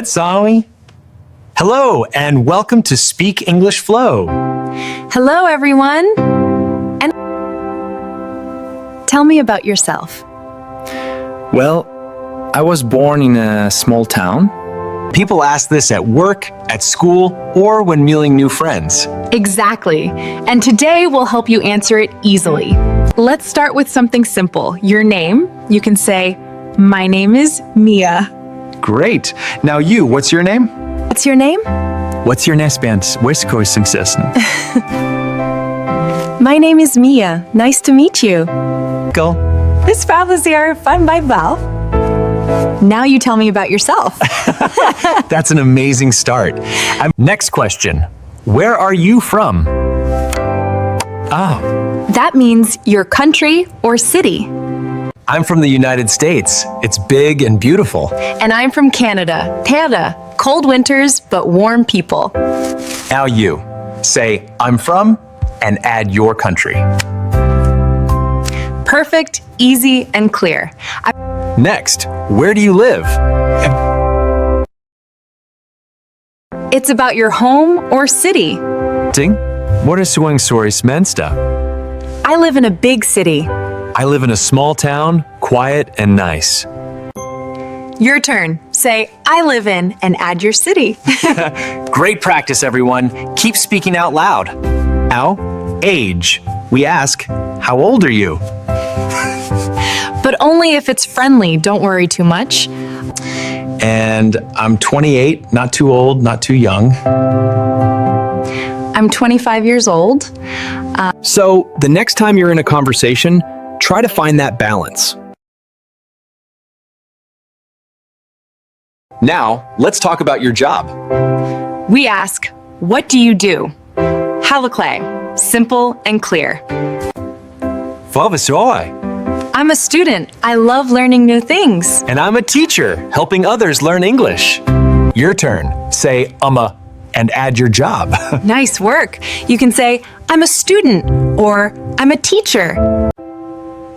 Good, Sawi. Hello, and welcome to Speak English Flow. Hello, everyone. And tell me about yourself. Well, I was born in a small town. People ask this at work, at school, or when meeting new friends. Exactly. And today we'll help you answer it easily. Let's start with something simple. Your name. You can say, "My name is Mia." Great. Now you, what's your name? What's your name? What's your nesband? Where's success? My name is Mia. Nice to meet you. Go. This Val is here. Fun by Val. Now you tell me about yourself. That's an amazing start. Next question. Where are you from? That means your country or city. I'm from the United States. It's big and beautiful. And I'm from Canada. Canada. Cold winters, but warm people. Now you. Say, I'm from, and add your country. Perfect, easy, and clear. Next, where do you live? It's about your home or city. What is suang soris mensta? I live in a big city. I live in a small town, quiet and nice. Your turn. Say, I live in, and add your city. Great practice, everyone. Keep speaking out loud. Now, age. We ask, how old are you? But only if it's friendly. Don't worry too much. And I'm 28, not too old, not too young. I'm 25 years old. So, the next time you're in a conversation, try to find that balance. Now, let's talk about your job. We ask, what do you do? Halakle. Simple and clear. I'm a student. I love learning new things. And I'm a teacher, helping others learn English. Your turn. Say, and add your job. Nice work. You can say, I'm a student, or I'm a teacher.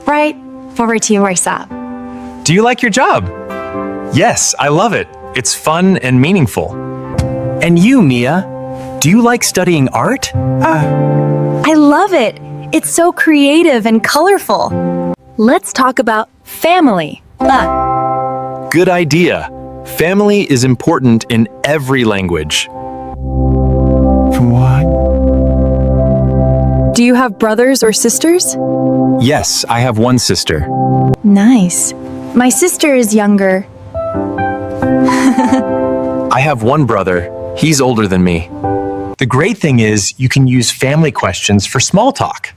Right? Forward to your up. Do you like your job? Yes, I love it. It's fun and meaningful. And you, Mia, do you like studying art? I love it. It's so creative and colorful. Let's talk about family. Good idea. Family is important in every language. Do you have brothers or sisters? Yes, I have one sister. Nice. My sister is younger. I have one brother. He's older than me. The great thing is you can use family questions for small talk.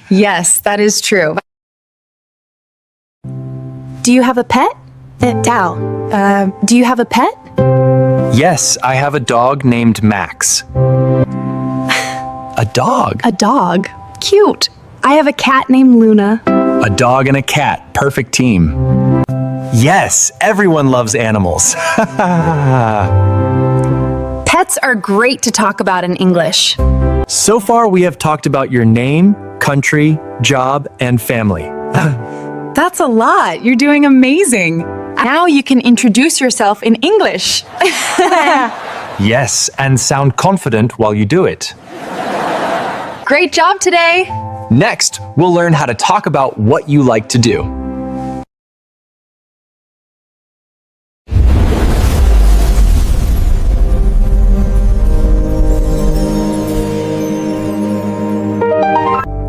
Yes, that is true. Do you have a pet? Tao. Do you have a pet? Yes, I have a dog named Max. A dog? A dog. Cute. I have a cat named Luna. A dog and a cat. Perfect team. Yes, everyone loves animals. Pets are great to talk about in English. So far, we have talked about your name, country, job, and family. That's a lot. You're doing amazing. Now you can introduce yourself in English. Yes, and sound confident while you do it. Great job today. Next, we'll learn how to talk about what you like to do.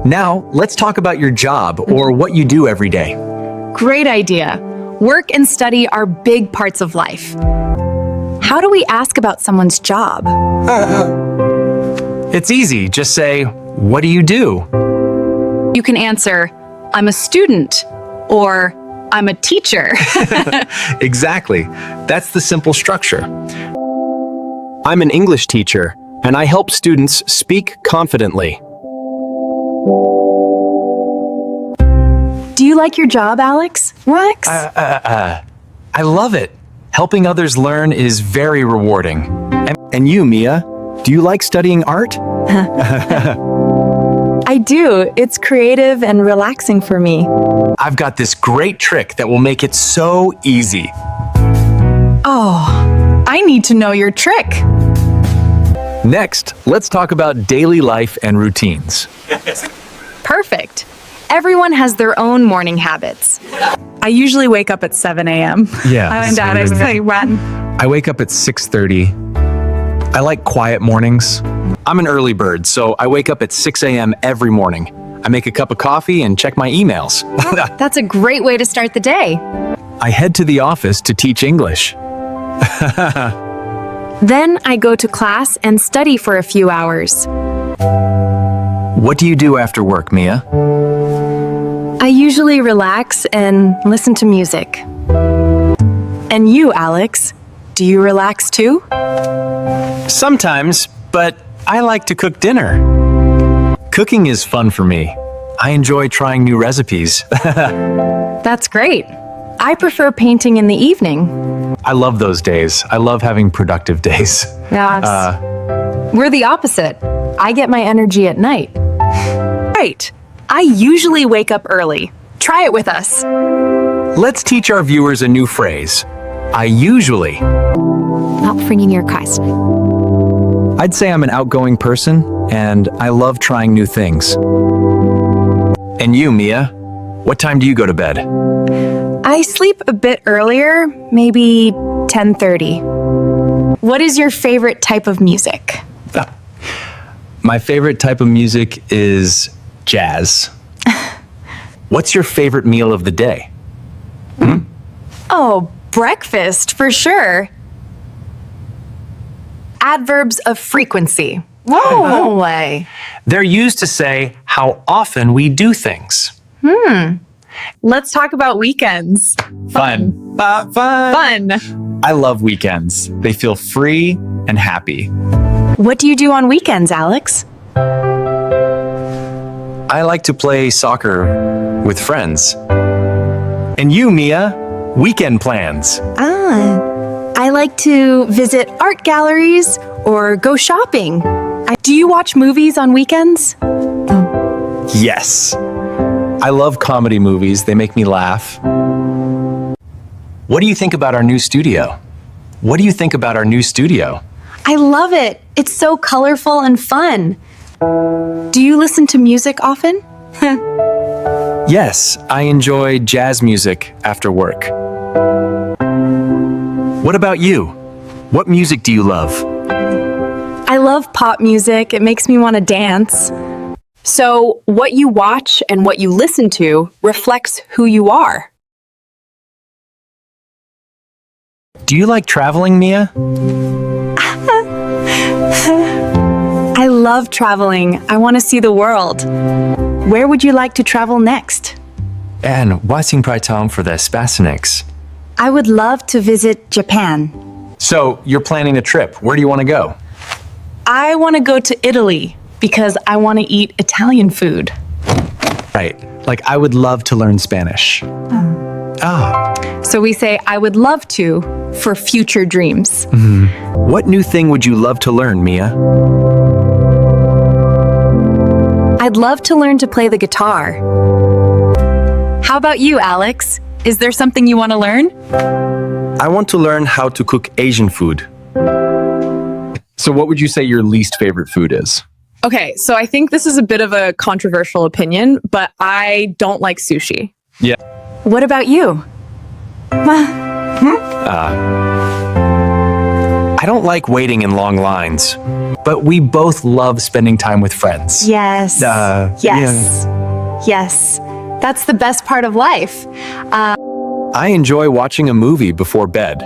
Now, let's talk about your job or what you do every day. Great idea. Work and study are big parts of life. How do we ask about someone's job? It's easy. Just say, what do you do? You can answer, I'm a student, or I'm a teacher. Exactly. That's the simple structure. I'm an English teacher, and I help students speak confidently. Do you like your job, Alex? Rex? I love it. Helping others learn is very rewarding. And you, Mia, do you like studying art? I do. It's creative and relaxing for me. I've got this great trick that will make it so easy. Oh, I need to know your trick. Next, let's talk about daily life and routines. Perfect. Everyone has their own morning habits. I usually wake up at 7 a.m. Yeah. And Dad, I say when? I wake up at 6:30. I like quiet mornings. I'm an early bird, so I wake up at 6 a.m. every morning. I make a cup of coffee and check my emails. That's a great way to start the day. I head to the office to teach English. Then I go to class and study for a few hours. What do you do after work, Mia? I usually relax and listen to music. And you, Alex, do you relax too? Sometimes, but I like to cook dinner. Cooking is fun for me. I enjoy trying new recipes. That's great. I prefer painting in the evening. I love those days. I love having productive days. Yes. We're the opposite. I get my energy at night. Right. I usually wake up early. Try it with us. Let's teach our viewers a new phrase. I usually. Uppfringing your request. I'd say I'm an outgoing person, and I love trying new things. And you, Mia? What time do you go to bed? I sleep a bit earlier, maybe 10:30. What is your favorite type of music? My favorite type of music is jazz. What's your favorite meal of the day? Oh, breakfast, for sure. Adverbs of frequency. Whoa! No way. They're used to say how often we do things. Let's talk about weekends. Fun. Fun. I love weekends. They feel free and happy. What do you do on weekends, Alex? I like to play soccer with friends. And you, Mia? Weekend plans. I like to visit art galleries or go shopping. Do you watch movies on weekends? Yes. I love comedy movies. They make me laugh. What do you think about our new studio? What do you think about our new studio? I love it. It's so colorful and fun. Do you listen to music often? Yes, I enjoy jazz music after work. What about you? What music do you love? I love pop music. It makes me want to dance. So, what you watch and what you listen to reflects who you are. Do you like traveling, Mia? I love traveling. I want to see the world. Where would you like to travel next? And watching Python for the Spasinics. I would love to visit Japan. So, you're planning a trip. Where do you want to go? I want to go to Italy because I want to eat Italian food. Right. Like, I would love to learn Spanish. So we say, I would love to for future dreams. What new thing would you love to learn, Mia? I'd love to learn to play the guitar. How about you, Alex? Is there something you want to learn? I want to learn how to cook Asian food. So what would you say your least favorite food is? Okay, so I think this is a bit of a controversial opinion, but I don't like sushi. Yeah. What about you? I don't like waiting in long lines, but we both love spending time with friends. Yes. Yes. Yes. That's the best part of life. I enjoy watching a movie before bed.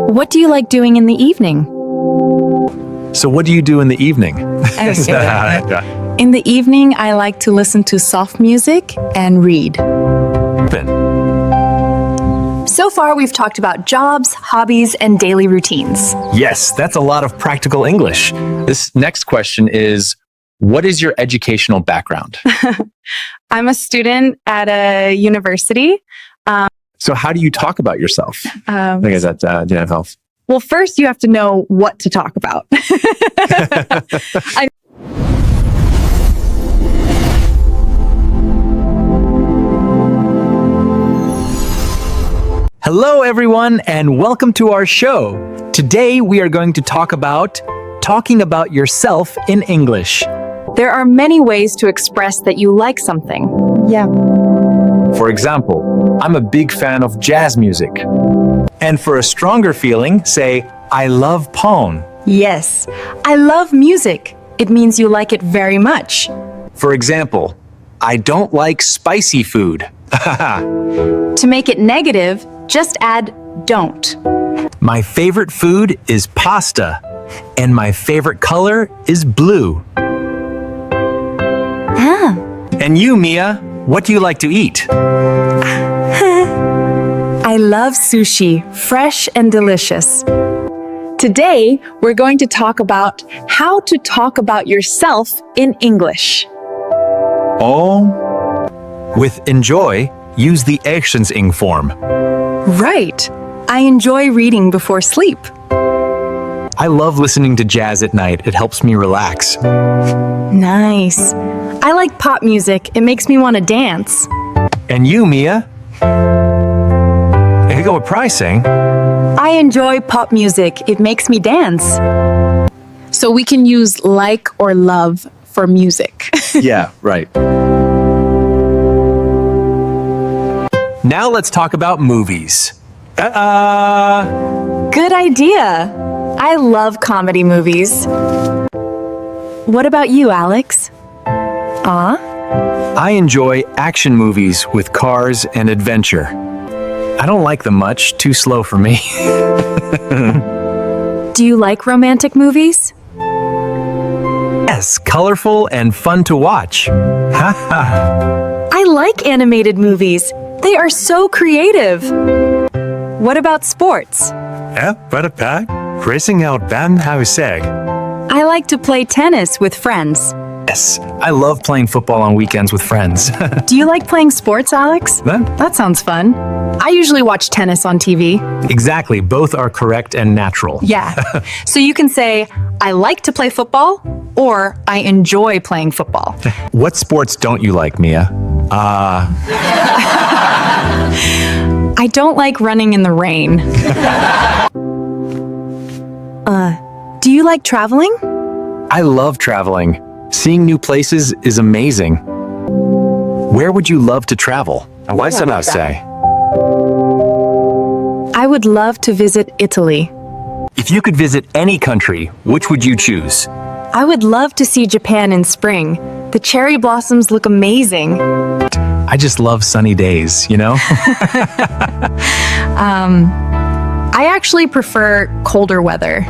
What do you like doing in the evening? So what do you do in the evening? In the evening, I like to listen to soft music and read. So far, we've talked about jobs, hobbies, and daily routines. Yes, that's a lot of practical English. This next question is, what is your educational background? I'm a student at a university. So how do you talk about yourself? I think that didn't have help. Well, first you have to know what to talk about. Hello, everyone, and welcome to our show. Today, we are going to talk about talking about yourself in English. There are many ways to express that you like something. For example, I'm a big fan of jazz music. And for a stronger feeling, say, I love pawn. Yes, I love music. It means you like it very much. For example, I don't like spicy food. To make it negative, just add don't. My favorite food is pasta, and my favorite color is blue. And you, Mia, what do you like to eat? I love sushi, fresh and delicious. Today, we're going to talk about how to talk about yourself in English. Oh. With enjoy, use the erstens-ing form. Right. I enjoy reading before sleep. I love listening to jazz at night. It helps me relax. Nice. I like pop music. It makes me want to dance. And you, Mia? Here you go with pricing. I enjoy pop music. It makes me dance. So we can use like or love for music. Yeah, right. Now let's talk about movies. Good idea. I love comedy movies. What about you, Alex? I enjoy action movies with cars and adventure. I don't like them much, too slow for me. Do you like romantic movies? Yes, colorful and fun to watch. I like animated movies. They are so creative. What about sports? Racing out Van Huiseg. I like to play tennis with friends. Yes, I love playing football on weekends with friends. Do you like playing sports, Alex? That sounds fun. I usually watch tennis on TV. Exactly, both are correct and natural. Yeah. So you can say, I like to play football, or I enjoy playing football. What sports don't you like, Mia? I don't like running in the rain. Do you like traveling? I love traveling. Seeing new places is amazing. Where would you love to travel? Why should I say? I would love to visit Italy. If you could visit any country, which would you choose? I would love to see Japan in spring. The cherry blossoms look amazing. I just love sunny days, you know? I actually prefer colder weather.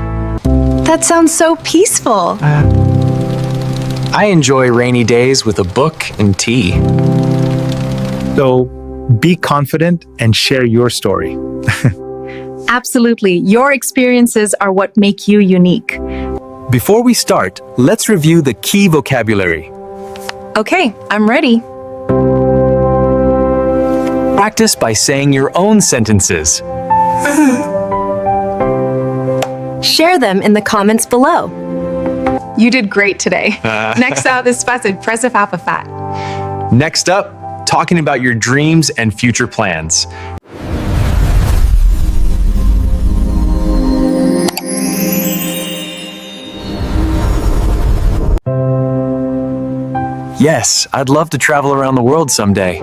That sounds so peaceful. I enjoy rainy days with a book and tea. So, be confident and share your story. Absolutely. Your experiences are what make you unique. Before we start, let's review the key vocabulary. Okay, I'm ready. Practice by saying your own sentences. Share them in the comments below. You did great today. Next out is passage. Press a fat. Next up, talking about your dreams and future plans. Yes, I'd love to travel around the world someday.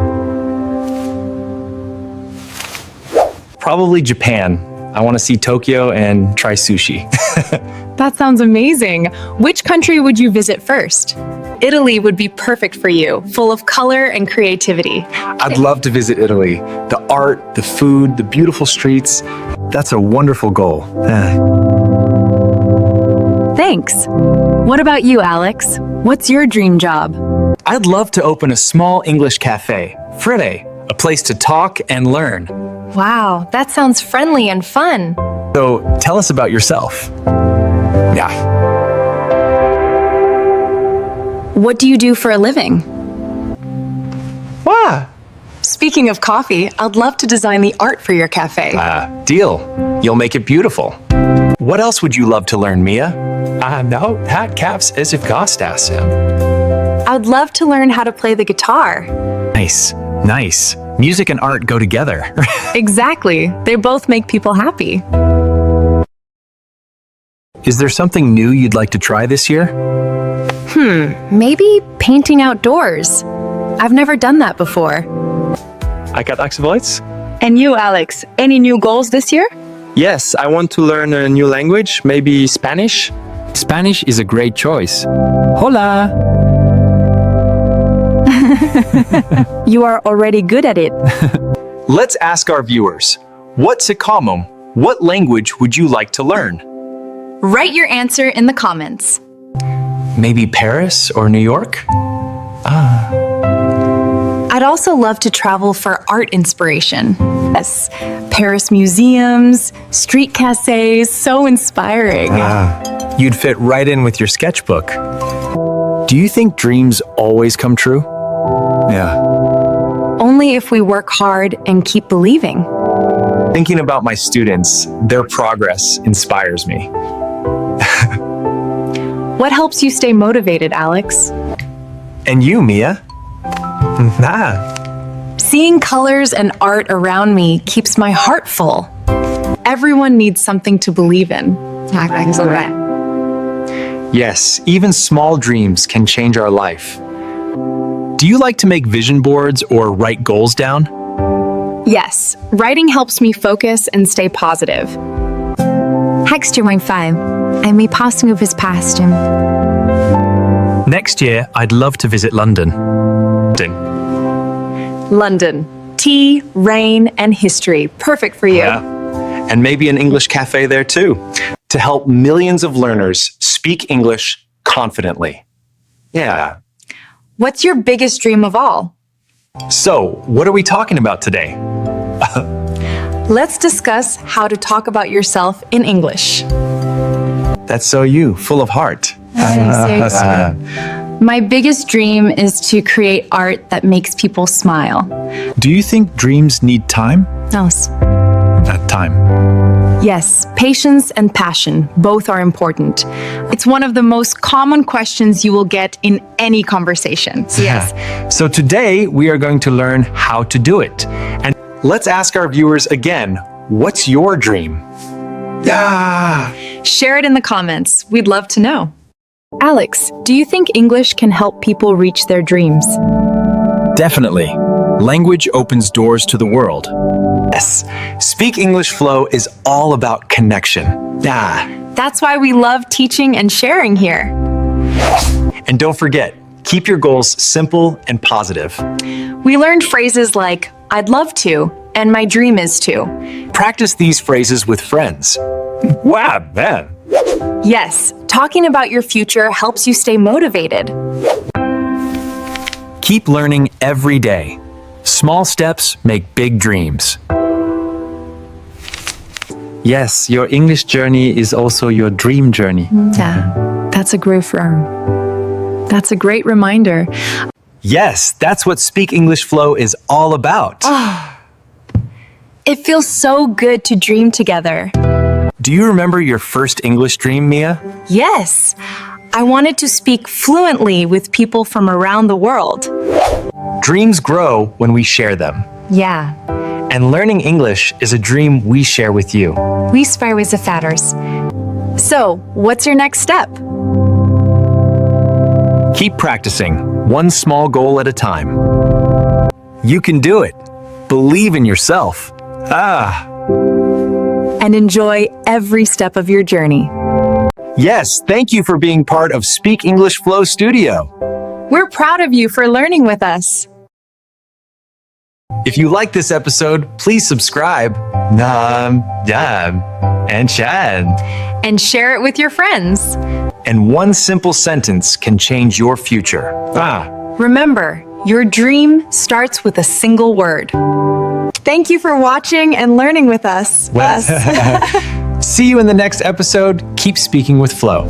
Probably Japan. I want to see Tokyo and try sushi. That sounds amazing. Which country would you visit first? Italy would be perfect for you, full of color and creativity. I'd love to visit Italy. The art, the food, the beautiful streets. That's a wonderful goal. Thanks. What about you, Alex? What's your dream job? I'd love to open a small English cafe, Friday, a place to talk and learn. Wow, that sounds friendly and fun. So tell us about yourself. Yeah. What do you do for a living? Wow. Speaking of coffee, I'd love to design the art for your cafe. Deal. You'll make it beautiful. What else would you love to learn, Mia? Nou, het caps is if gastas. I'd love to learn how to play the guitar. Nice, nice. Music and art go together. Exactly. They both make people happy. Is there something new you'd like to try this year? Maybe painting outdoors. I've never done that before. I got activities? And you, Alex, any new goals this year? Yes, I want to learn a new language, maybe Spanish. Spanish is a great choice. Hola! You are already good at it. Let's ask our viewers, what's Sikamum? What language would you like to learn? Write your answer in the comments. Maybe Paris or New York? I'd also love to travel for art inspiration. Yes, Paris museums, street cafes, so inspiring. You'd fit right in with your sketchbook. Do you think dreams always come true? Yeah. Only if we work hard and keep believing. Thinking about my students, their progress inspires me. What helps you stay motivated, Alex? And you, Mia? Seeing colors and art around me keeps my heart full. Everyone needs something to believe in. Yes, even small dreams can change our life. Do you like to make vision boards or write goals down? Yes, writing helps me focus and stay positive. Text your five. I may passing of his past him. Next year, I'd love to visit London. London. Tea, rain, and history. Perfect for you. And maybe an English cafe there too, to help millions of learners speak English confidently. Yeah. What's your biggest dream of all? So, what are we talking about today? Let's discuss how to talk about yourself in English. That's so you, full of heart. My biggest dream is to create art that makes people smile. Do you think dreams need time? Yes. Time. Yes, patience and passion, both are important. It's one of the most common questions you will get in any conversation. Yes. So today we are going to learn how to do it. And let's ask our viewers again, what's your dream? Share it in the comments. We'd love to know. Alex, do you think English can help people reach their dreams? Definitely. Language opens doors to the world. Yes. Speak English Flow is all about connection. That's why we love teaching and sharing here. And don't forget, keep your goals simple and positive. We learned phrases like, I'd love to, and my dream is to. Practice these phrases with friends. Wow, man. Yes, talking about your future helps you stay motivated. Keep learning every day. Small steps make big dreams. Yes, your English journey is also your dream journey. Yeah, that's a great firm. That's a great reminder. Yes, that's what Speak English Flow is all about. It feels so good to dream together. Do you remember your first English dream, Mia? Yes, I wanted to speak fluently with people from around the world. Dreams grow when we share them. Yeah, And learning English is a dream we share with you. we spare with the fatters. So, what's your next step? Keep practicing, one small goal at a time. You can do it. Believe in yourself. And enjoy every step of your journey. Yes, thank you for being part of Speak English Flow Studio. We're proud of you for learning with us. If you like this episode, please subscribe. And share. And share it with your friends. And one simple sentence can change your future. Remember, your dream starts with a single word. Thank you for watching and learning with us. See you in the next episode. Keep speaking with Flow.